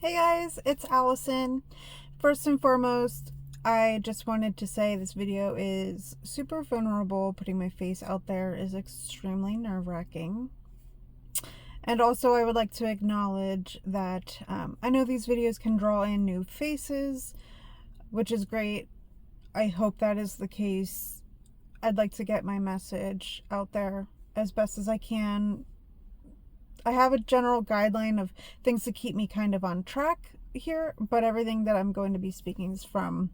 Hey guys, it's Allison. First and foremost, I just wanted to say this video is super vulnerable. Putting my face out there is extremely nerve-wracking. And also I would like to acknowledge that I know these videos can draw in new faces, which is great. I hope that is the case. I'd like to get my message out there as best as I can. I have a general guideline of things to keep me kind of on track here, but everything that I'm going to be speaking is from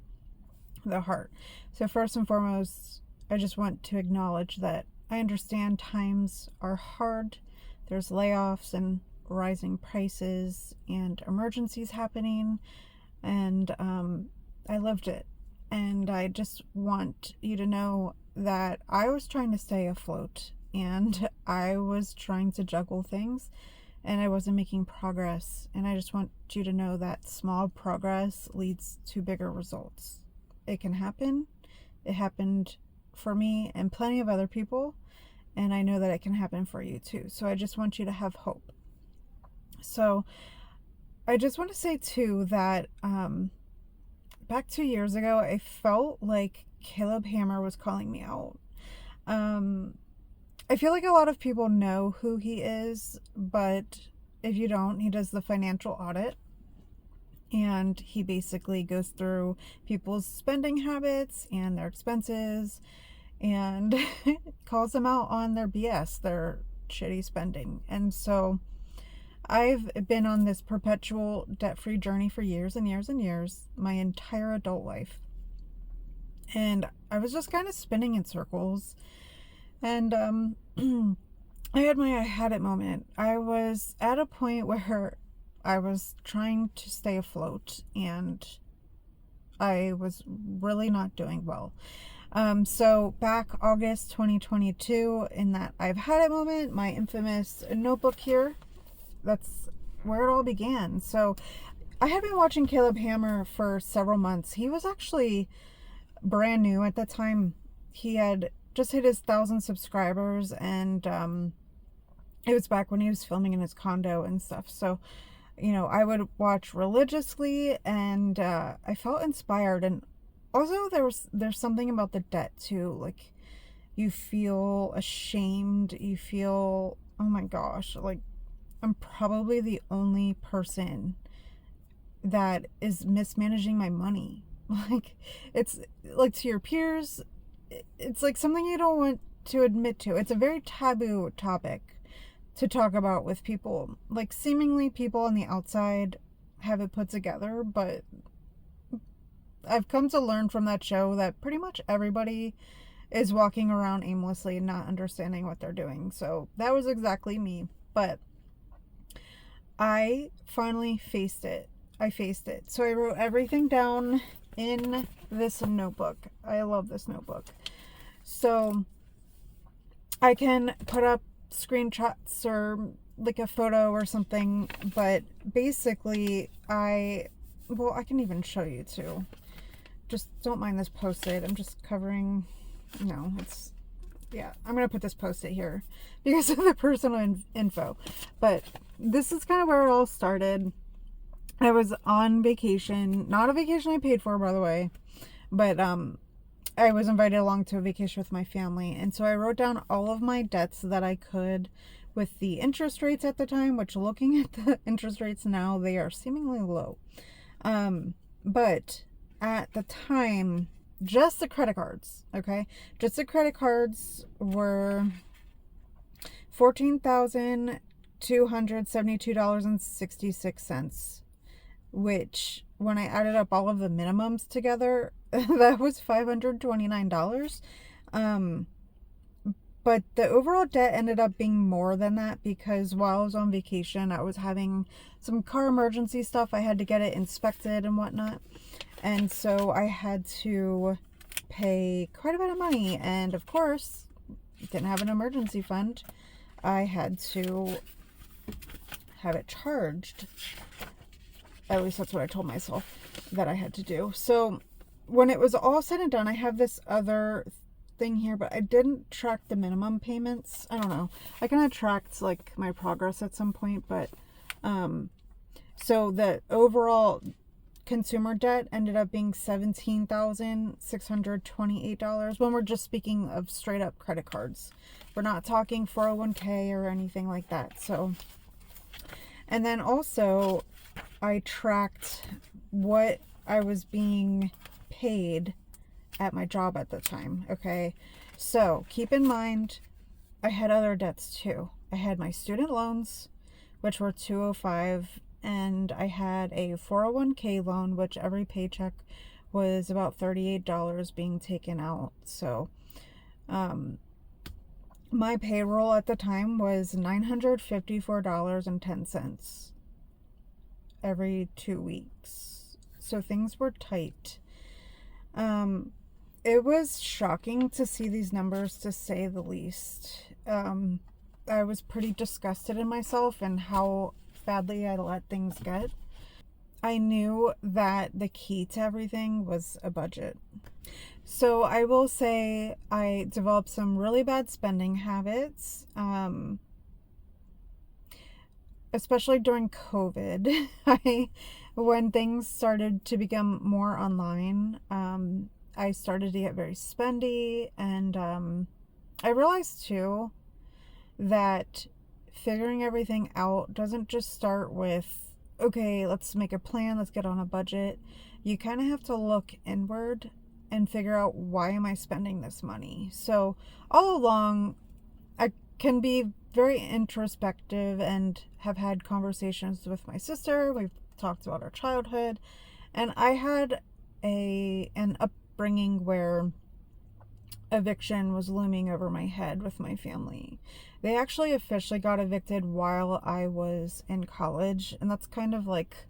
the heart. So first and foremost, I just want to acknowledge that I understand times are hard. There's layoffs and rising prices and emergencies happening, and I lived it. And I just want you to know that I was trying to stay afloat and I was trying to juggle things and I wasn't making progress. And I just want you to know that small progress leads to bigger results. It can happen. It happened for me and plenty of other people. And I know that it can happen for you too. So I just want you to have hope. So I just want to say too that back 2 years ago, I felt like Caleb Hammer was calling me out. I feel like a lot of people know who he is, but if you don't, he does the financial audit. And he basically goes through people's spending habits and their expenses and calls them out on their BS, their shitty spending. And so I've been on this perpetual debt-free journey for years and years and years, my entire adult life. And I was just kind of spinning in circles. And I had my I had it moment. I was at a point where I was trying to stay afloat and I was really not doing well. So back August 2022, in that I've had it moment, my infamous notebook here, that's where it all began. So I had been watching Caleb Hammer for several months. He was actually brand new at the time. He had just hit his 1,000 subscribers, and it was back when he was filming in his condo and stuff. So, you know, I would watch religiously, and I felt inspired. And also there's something about the debt too. Like, you feel ashamed. You feel, oh my gosh, like I'm probably the only person that is mismanaging my money. Like, it's like, to your peers, it's like something you don't want to admit to. It's a very taboo topic to talk about with people. Like, seemingly people on the outside have it put together, but I've come to learn from that show that pretty much everybody is walking around aimlessly and not understanding what they're doing. So that was exactly me. But I finally faced it. I faced it. So I wrote everything down in this notebook. I love this notebook. So I can put up screenshots or like a photo or something, but basically I can even show you too. Just don't mind this post-it. I'm just covering, no, it's, yeah, I'm going to put this post-it here because of the personal info. But this is kind of where it all started. I was on vacation, not a vacation I paid for, by the way, but I was invited along to a vacation with my family. And so I wrote down all of my debts that I could with the interest rates at the time, which, looking at the interest rates now, they are seemingly low. But at the time, just the credit cards, okay? Just the credit cards were $14,272.66, which, when I added up all of the minimums together, that was $529. But the overall debt ended up being more than that because while I was on vacation, I was having some car emergency stuff. I had to get it inspected and whatnot. And so I had to pay quite a bit of money. And of course, didn't have an emergency fund. I had to have it charged. At least that's what I told myself that I had to do. So when it was all said and done, I have this other thing here, but I didn't track the minimum payments. I don't know. I kind of tracked like my progress at some point, but So the overall consumer debt ended up being $17,628 when we're just speaking of straight up credit cards. We're not talking 401k or anything like that. So, and then also I tracked what I was being paid at my job at the time. Okay. So keep in mind, I had other debts too. I had my student loans, which were $205, and I had a 401k loan, which every paycheck was about $38 being taken out. So my payroll at the time was $954.10 every 2 weeks. So things were tight. It was shocking to see these numbers, to say the least. I was pretty disgusted in myself and how badly I let things get. I knew that the key to everything was a budget. So I will say I developed some really bad spending habits, especially during COVID. When things started to become more online, I started to get very spendy, and I realized too that figuring everything out doesn't just start with, okay, let's make a plan, let's get on a budget. You kind of have to look inward and figure out, why am I spending this money? So all along, I can be very introspective and have had conversations with my sister. We've talked about our childhood, and I had an upbringing where eviction was looming over my head with my family. They actually officially got evicted while I was in college, and that's kind of like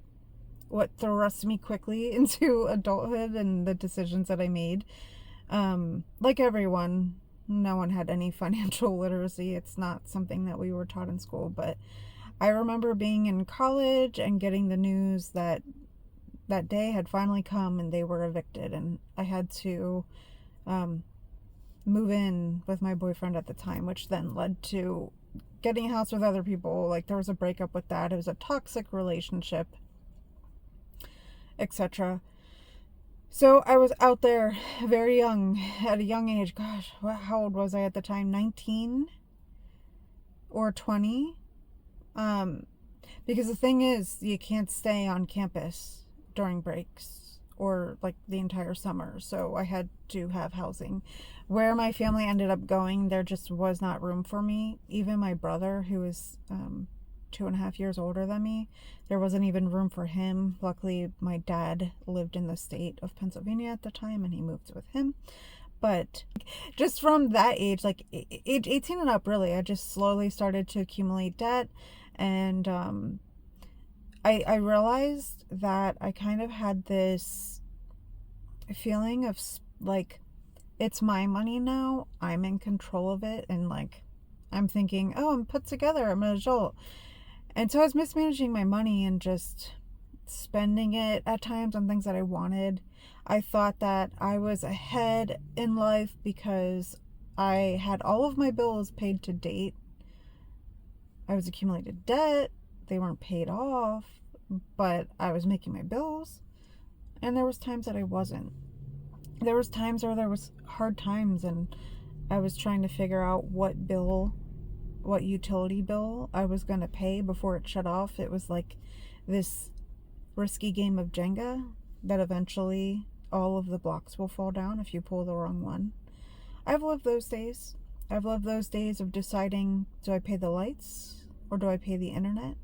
what thrust me quickly into adulthood and the decisions that I made. Like everyone, no one had any financial literacy. It's not something that we were taught in school, but I remember being in college and getting the news that that day had finally come and they were evicted, and I had to move in with my boyfriend at the time, which then led to getting a house with other people. Like, there was a breakup with that. It was a toxic relationship, etc. So I was out there very young, at a young age. Gosh, how old was I at the time? 19 or 20? Because the thing is, you can't stay on campus during breaks or like the entire summer. So I had to have housing. Where my family ended up going, there just was not room for me. Even my brother, who was 2.5 years older than me, there wasn't even room for him. Luckily, my dad lived in the state of Pennsylvania at the time, and he moved with him. But just from that age, like age 18 and up, really, I just slowly started to accumulate debt. And I realized that I kind of had this feeling of like, it's my money now, I'm in control of it, and like, I'm thinking, oh, I'm put together, I'm an adult. And so I was mismanaging my money and just spending it at times on things that I wanted. I thought that I was ahead in life because I had all of my bills paid to date. I was accumulated debt. They weren't paid off, but I was making my bills. And there was times that I wasn't. There was times where there was hard times, and I was trying to figure out what utility bill I was going to pay before it shut off. It was like this risky game of Jenga that eventually all of the blocks will fall down if you pull the wrong one. I've loved those days. I've loved those days of deciding, do I pay the lights or do I pay the internet?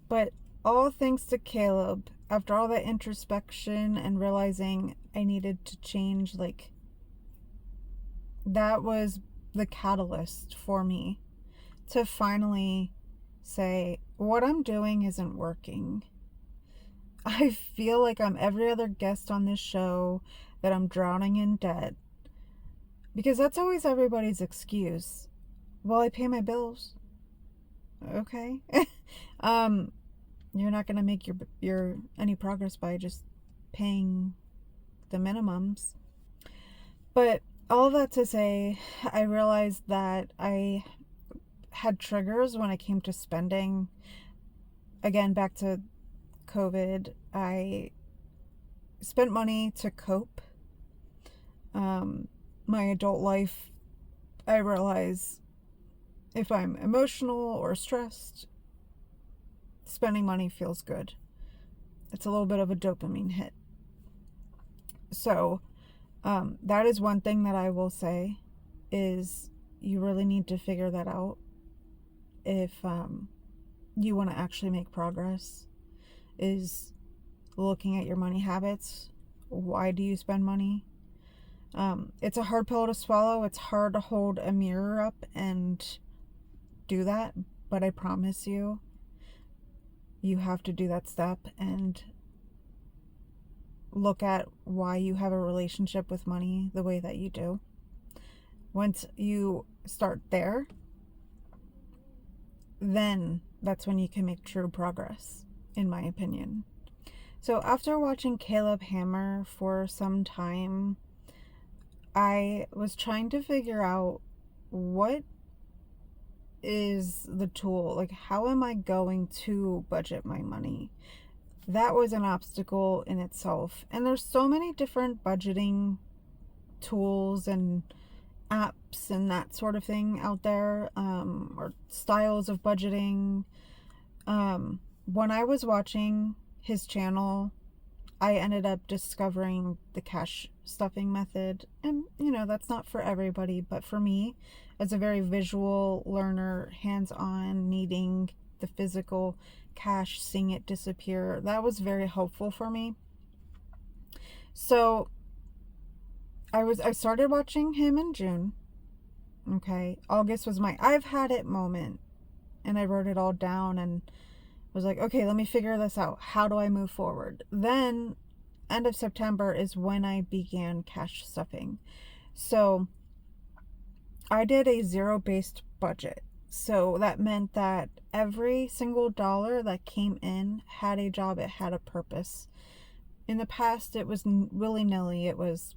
But all thanks to Caleb, after all that introspection and realizing I needed to change, like, that was the catalyst for me to finally say, what I'm doing isn't working. I feel like I'm every other guest on this show, that I'm drowning in debt. Because that's always everybody's excuse. Well, I pay my bills. Okay. You're not going to make your any progress by just paying the minimums. But all that to say, I realized that I had triggers when it came to spending. again, back to COVID, I spent money to cope. My adult life, I realize if I'm emotional or stressed, spending money feels good. It's a little bit of a dopamine hit. So that is one thing that I will say is you really need to figure that out if you want to actually make progress, is looking at your money habits. Why do you spend money? It's a hard pill to swallow. It's hard to hold a mirror up and do that, but I promise you, you have to do that step and look at why you have a relationship with money the way that you do. Once you start there, then that's when you can make true progress, in my opinion. So after watching Caleb Hammer for some time, I was trying to figure out what is the tool, like how am I going to budget my money? That was an obstacle in itself. And there's so many different budgeting tools and apps and that sort of thing out there, or styles of budgeting. When I was watching his channel, I ended up discovering the cash stuffing method. And, that's not for everybody, but for me, as a very visual learner, hands-on, needing the physical cash, seeing it disappear, that was very helpful for me. So I started watching him in June. Okay. August was my I've had it moment. And I wrote it all down and was like, okay, let me figure this out. How do I move forward? Then end of September is when I began cash stuffing. So I did a zero-based budget. So that meant that every single dollar that came in had a job, it had a purpose. In the past, it was willy-nilly. It was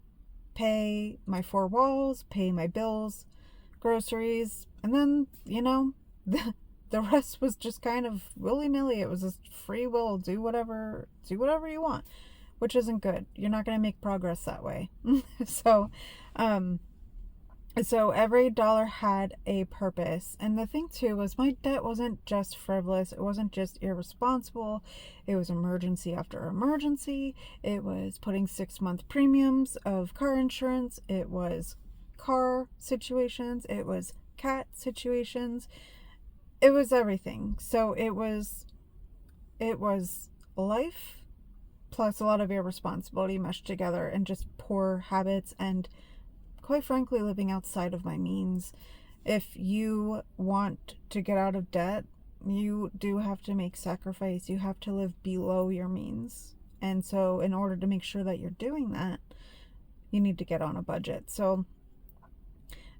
pay my 4 walls, pay my bills, groceries, and then, the rest was just kind of willy-nilly. It was just free will, do whatever you want, which isn't good. You're not going to make progress that way. So every dollar had a purpose. And the thing too was my debt wasn't just frivolous. It wasn't just irresponsible. It was emergency after emergency. It was putting 6-month premiums of car insurance. It was car situations. It was cat situations. It was everything. So it was life plus a lot of irresponsibility meshed together, and just poor habits, and quite frankly, living outside of my means. If you want to get out of debt, you do have to make sacrifice. You have to live below your means. And so in order to make sure that you're doing that, you need to get on a budget. So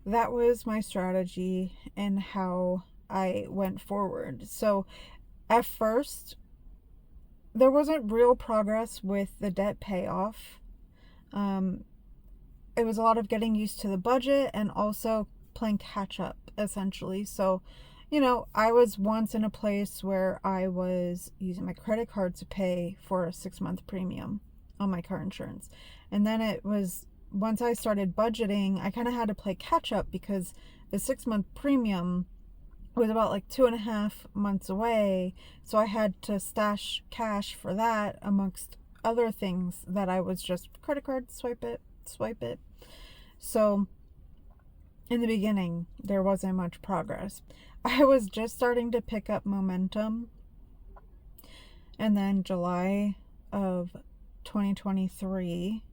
that was my strategy and how I went forward. So at first, there wasn't real progress with the debt payoff. It was a lot of getting used to the budget and also playing catch up, essentially. So, I was once in a place where I was using my credit card to pay for a 6-month premium on my car insurance. And then it was, once I started budgeting, I kind of had to play catch up because the 6-month premium was about like 2.5 months away. So I had to stash cash for that amongst other things that I was just credit card, swipe it. So in the beginning, there wasn't much progress. I was just starting to pick up momentum. And then July of 2023,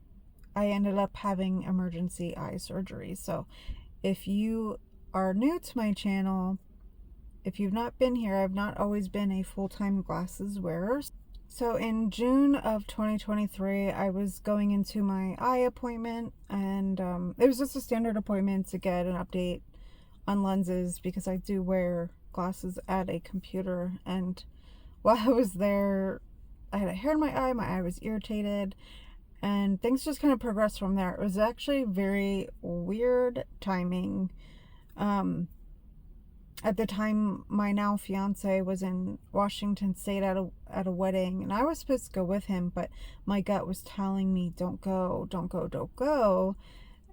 I ended up having emergency eye surgery. So if you are new to my channel, if you've not been here, I've not always been a full-time glasses wearer. So in June of 2023, I was going into my eye appointment, and it was just a standard appointment to get an update on lenses because I do wear glasses at a computer. And while I was there, I had a hair in my eye was irritated, and things just kind of progressed from there. It was actually very weird timing. at the time, my now fiance was in Washington State at a wedding, and I was supposed to go with him, but my gut was telling me, don't go, don't go, don't go.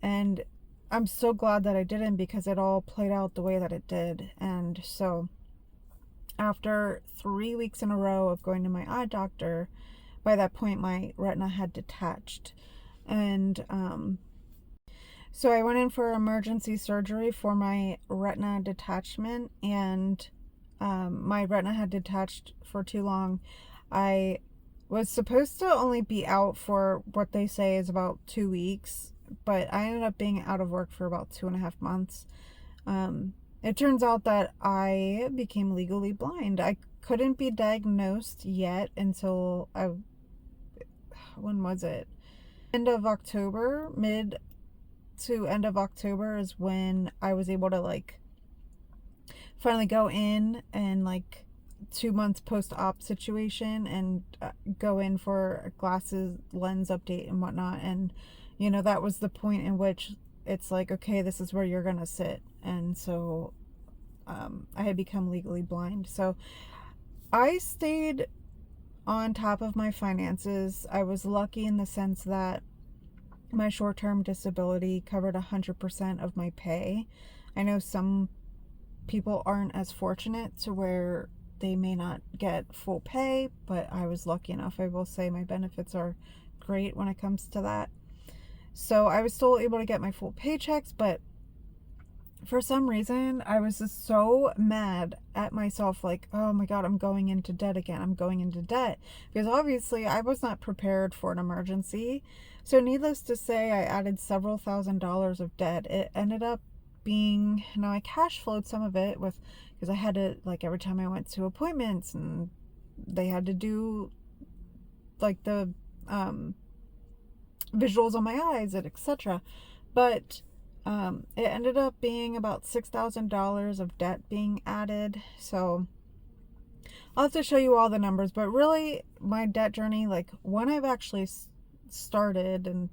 And I'm so glad that I didn't, because it all played out the way that it did. And so after 3 weeks in a row of going to my eye doctor, by that point my retina had detached. And so I went in for emergency surgery for my retina detachment, and my retina had detached for too long. I was supposed to only be out for what they say is about 2 weeks, but I ended up being out of work for about 2.5 months. It turns out that I became legally blind. I couldn't be diagnosed yet until when was it? End of October, mid to end of October is when I was able to like finally go in, and like 2 months post-op situation, and go in for a glasses lens update and whatnot. And that was the point in which it's like, okay, this is where you're gonna sit. And so I had become legally blind. So I stayed on top of my finances. I was lucky in the sense that my short-term disability covered 100% of my pay. I know some people aren't as fortunate to where they may not get full pay, but I was lucky enough. I will say my benefits are great when it comes to that. So I was still able to get my full paychecks, but for some reason, I was just so mad at myself, like, oh my God, I'm going into debt again. I'm going into debt. Because obviously I was not prepared for an emergency. So needless to say, I added several $1,000s of debt. It ended up being, now I cash flowed some of it because I had to, like, every time I went to appointments, and they had to do like the visuals on my eyes, and etc. But it ended up being about $6,000 of debt being added. So I'll have to show you all the numbers, but really my debt journey, like when I've actually started, and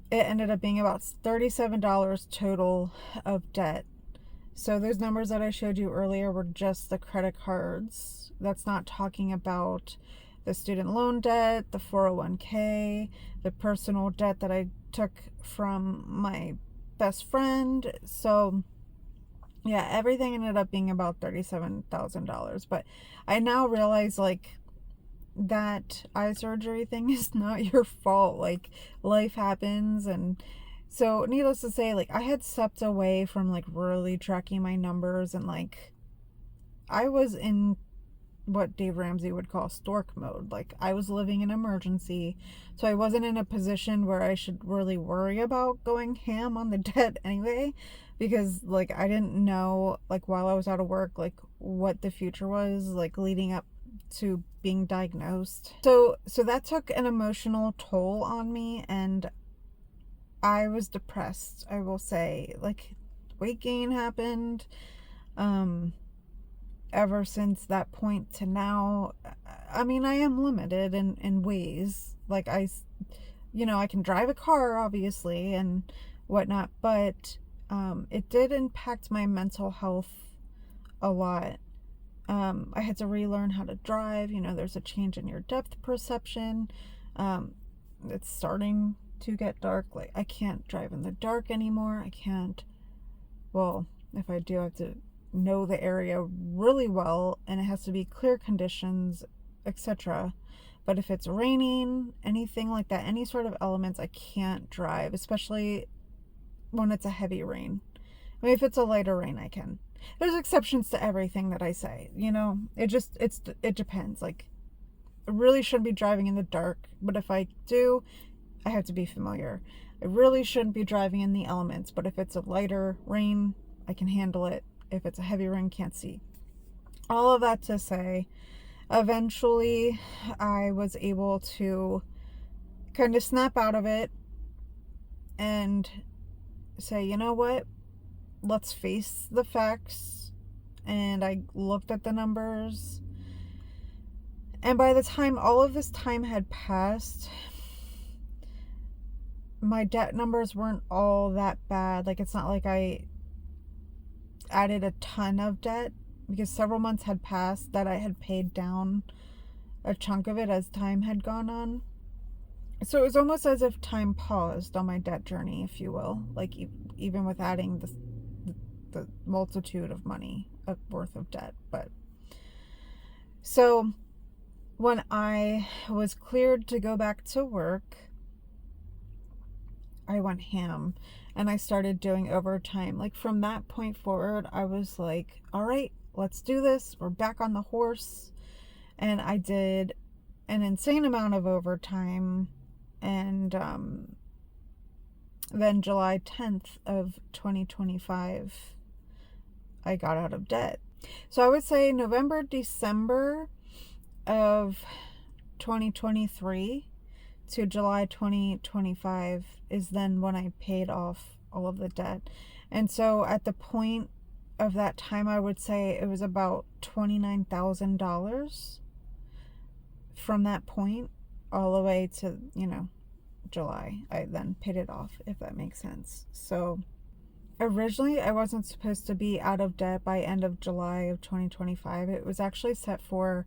it ended up being about $37 total of debt. So those numbers that I showed you earlier were just the credit cards. That's not talking about the student loan debt, the 401k, the personal debt that I took from my best friend. So yeah, everything ended up being about $37,000. But I now realize, like, that eye surgery thing is not your fault. Like, life happens. And so needless to say, like, I had stepped away from like really tracking my numbers, and like I was in what Dave Ramsey would call stork mode. Like, I was living in emergency, so I wasn't in a position where I should really worry about going ham on the debt anyway, because like I didn't know, like, while I was out of work, like what the future was like leading up to being diagnosed. So that took an emotional toll on me, and I was depressed, I will say. Like, weight gain happened. Ever since that point to now, I mean, I am limited in ways. Like, I can drive a car, obviously, and whatnot, but it did impact my mental health a lot. I had to relearn how to drive. There's a change in your depth perception. It's starting to get dark. Like, I can't drive in the dark anymore. I can't, well, if I do, I have to know the area really well, and it has to be clear conditions, etc. But if it's raining, anything like that, any sort of elements, I can't drive, especially when it's a heavy rain. I mean, if it's a lighter rain, I can. There's exceptions to everything that I say, it depends. Like, I really shouldn't be driving in the dark, but if I do, I have to be familiar. I really shouldn't be driving in the elements, but if it's a lighter rain, I can handle it. If it's a heavy rain, can't see. All of that to say, eventually I was able to kind of snap out of it and say, you know what, let's face the facts. And I looked at the numbers, and by the time all of this time had passed, my debt numbers weren't all that bad. Like, it's not like I added a ton of debt because several months had passed that I had paid down a chunk of it as time had gone on. So it was almost as if time paused on my debt journey, if you will, like even with adding the multitude of money worth of debt. But so when I was cleared to go back to work, I went ham and I started doing overtime. Like from that point forward, I was like, all right, let's do this. We're back on the horse. And I did an insane amount of overtime. And then July 10th of 2025, I got out of debt. So I would say November, December of 2023 to July 2025 is then when I paid off all of the debt. And so at the point of that time, I would say it was about $29,000 from that point all the way to, July. I then paid it off, if that makes sense. So originally I wasn't supposed to be out of debt by end of July of 2025. It was actually set for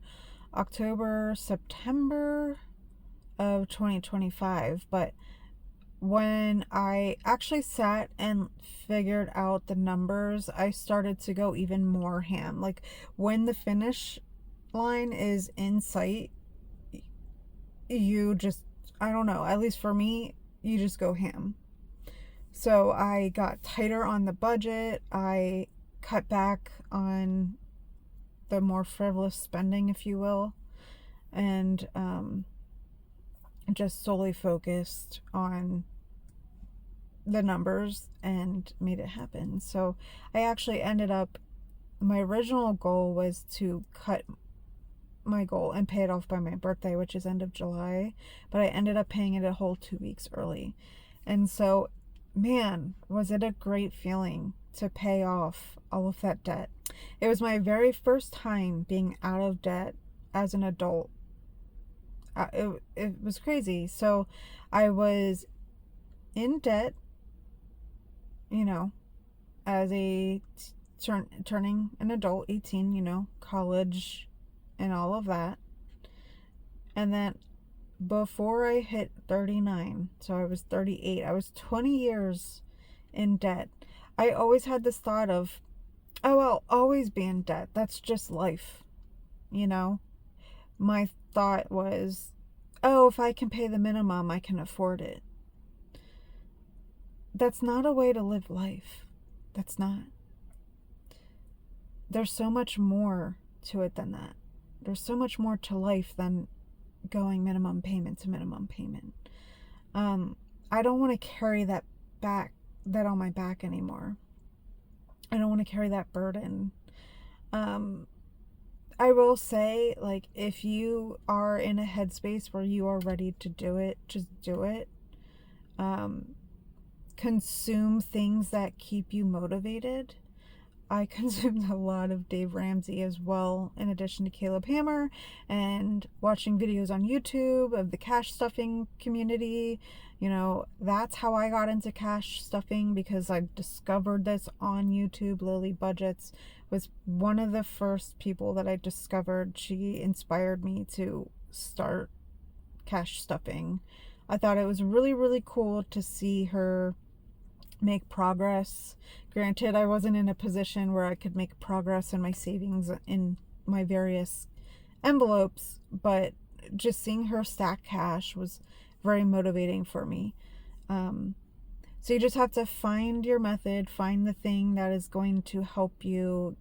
October, September of 2025. But when I actually sat and figured out the numbers, I started to go even more ham. Like when the finish line is in sight, you just, I don't know, at least for me, you just go ham. So I got tighter on the budget. I cut back on the more frivolous spending, if you will, and just solely focused on the numbers and made it happen. So I actually ended up, my original goal was to cut my goal and pay it off by my birthday, which is end of July, but I ended up paying it a whole 2 weeks early. And so, man, was it a great feeling to pay off all of that debt. It was my very first time being out of debt as an adult. It was crazy. So I was in debt, as a turning an adult, 18, college and all of that. And then before I hit 39, so I was 38, I was 20 years in debt. I always had this thought of, oh, I'll always be in debt. That's just life. My thought was, oh, if I can pay the minimum, I can afford it. That's not a way to live life. That's not. There's so much more to it than that. There's so much more to life than going minimum payment to minimum payment. I don't want to carry that on my back anymore. I don't want to carry that burden. I will say, if you are in a headspace where you are ready to do it, just do it. Consume things that keep you motivated. I consumed a lot of Dave Ramsey as well, in addition to Caleb Hammer, and watching videos on YouTube of the cash stuffing community. That's how I got into cash stuffing, because I discovered this on YouTube. Lily Budgets was one of the first people that I discovered. She inspired me to start cash stuffing. I thought it was really, really cool to see her make progress. Granted, I wasn't in a position where I could make progress in my savings in my various envelopes, but just seeing her stack cash was very motivating for me. So you just have to find your method, find the thing that is going to help you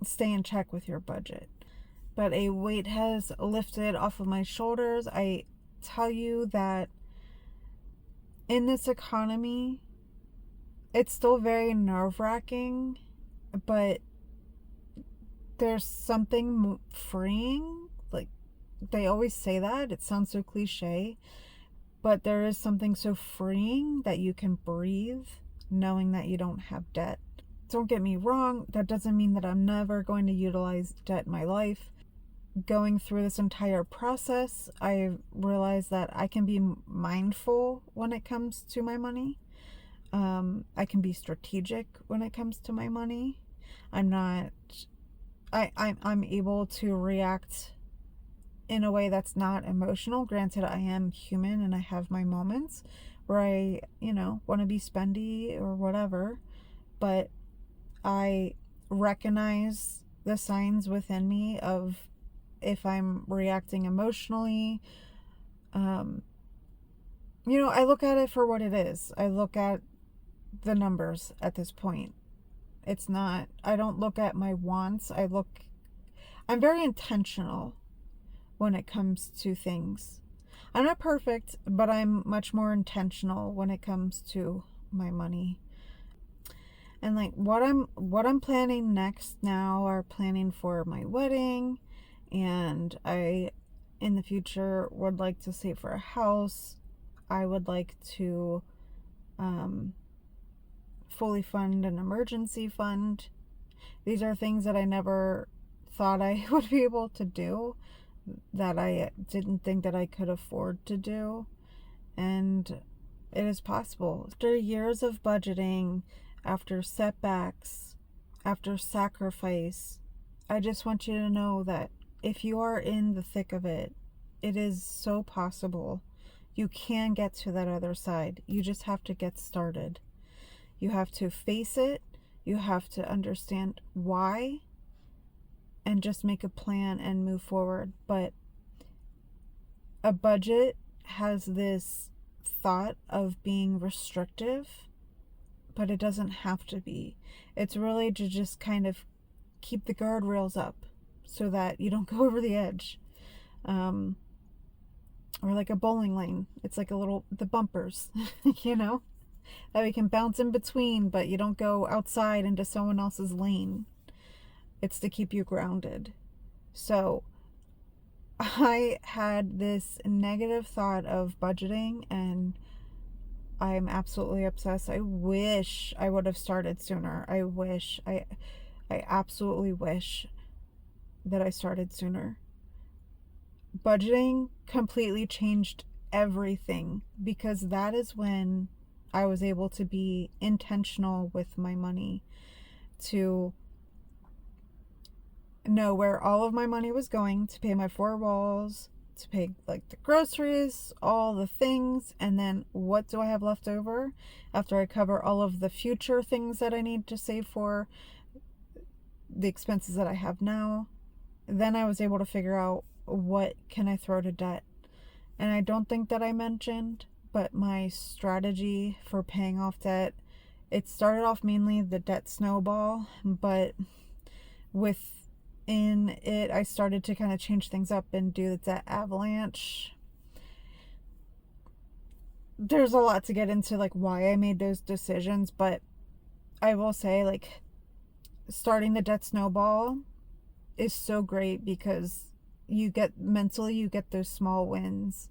stay in check with your budget. But a weight has lifted off of my shoulders. I tell you that in this economy, it's still very nerve-wracking, but there's something freeing. They always say that. It sounds so cliche, but there is something so freeing that you can breathe knowing that you don't have debt. Don't get me wrong, that doesn't mean that I'm never going to utilize debt in my life. Going through this entire process, I realized that I can be mindful when it comes to my money. I can be strategic when it comes to my money. I'm able to react in a way that's not emotional. Granted, I am human and I have my moments where I, want to be spendy or whatever, but I recognize the signs within me of if I'm reacting emotionally. I look at it for what it is. I look at the numbers at this point. I don't look at my wants. I'm very intentional when it comes to things. I'm not perfect, but I'm much more intentional when it comes to my money. And like what I'm planning next now are planning for my wedding, and I in the future would like to save for a house. I would like to fully fund an emergency fund. These are things that I never thought I would be able to do, that I didn't think that I could afford to do, and it is possible. After years of budgeting, after setbacks, after sacrifice, I just want you to know that if you are in the thick of it, it is so possible. You can get to that other side. You just have to get started. You have to face it. You have to understand why and just make a plan and move forward. But a budget has this thought of being restrictive, but it doesn't have to be. It's really to just kind of keep the guardrails up so that you don't go over the edge. Or like a bowling lane. It's like the bumpers, that we can bounce in between, but you don't go outside into someone else's lane. It's to keep you grounded. So I had this negative thought of budgeting, and I'm absolutely obsessed. I wish I would have started sooner. I absolutely wish that I started sooner. Budgeting completely changed everything, because that is when I was able to be intentional with my money, to know where all of my money was going, to pay my 4 walls, to pay like the groceries, all the things, and then what do I have left over after I cover all of the future things that I need to save for, the expenses that I have now. Then I was able to figure out what can I throw to debt. And I don't think that I mentioned, but my strategy for paying off debt, it started off mainly the debt snowball, but within it I started to kind of change things up and do the debt avalanche. There's a lot to get into, like why I made those decisions, but I will say, like, starting the debt snowball is so great because you get those small wins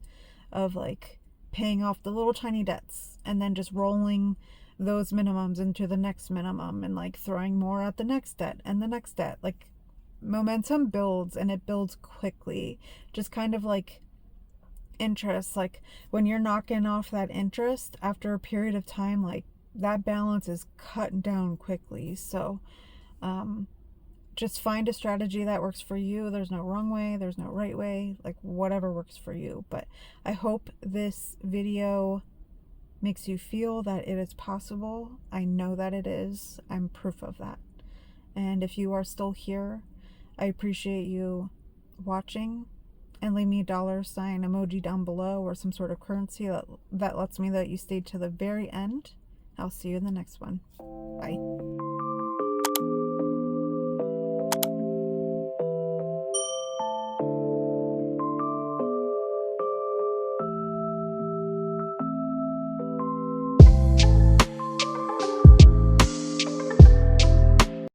of like paying off the little tiny debts and then just rolling those minimums into the next minimum and like throwing more at the next debt and the next debt. Like, momentum builds, and it builds quickly. Just kind of like interest, like when you're knocking off that interest after a period of time, like that balance is cut down quickly. So just find a strategy that works for you. There's no wrong way, there's no right way, like whatever works for you. But I hope this video makes you feel that it is possible. I know that it is. I'm proof of that. And if you are still here, I appreciate you watching, and leave me a $ emoji down below or some sort of currency that lets me know that you stayed to the very end. I'll see you in the next one. Bye.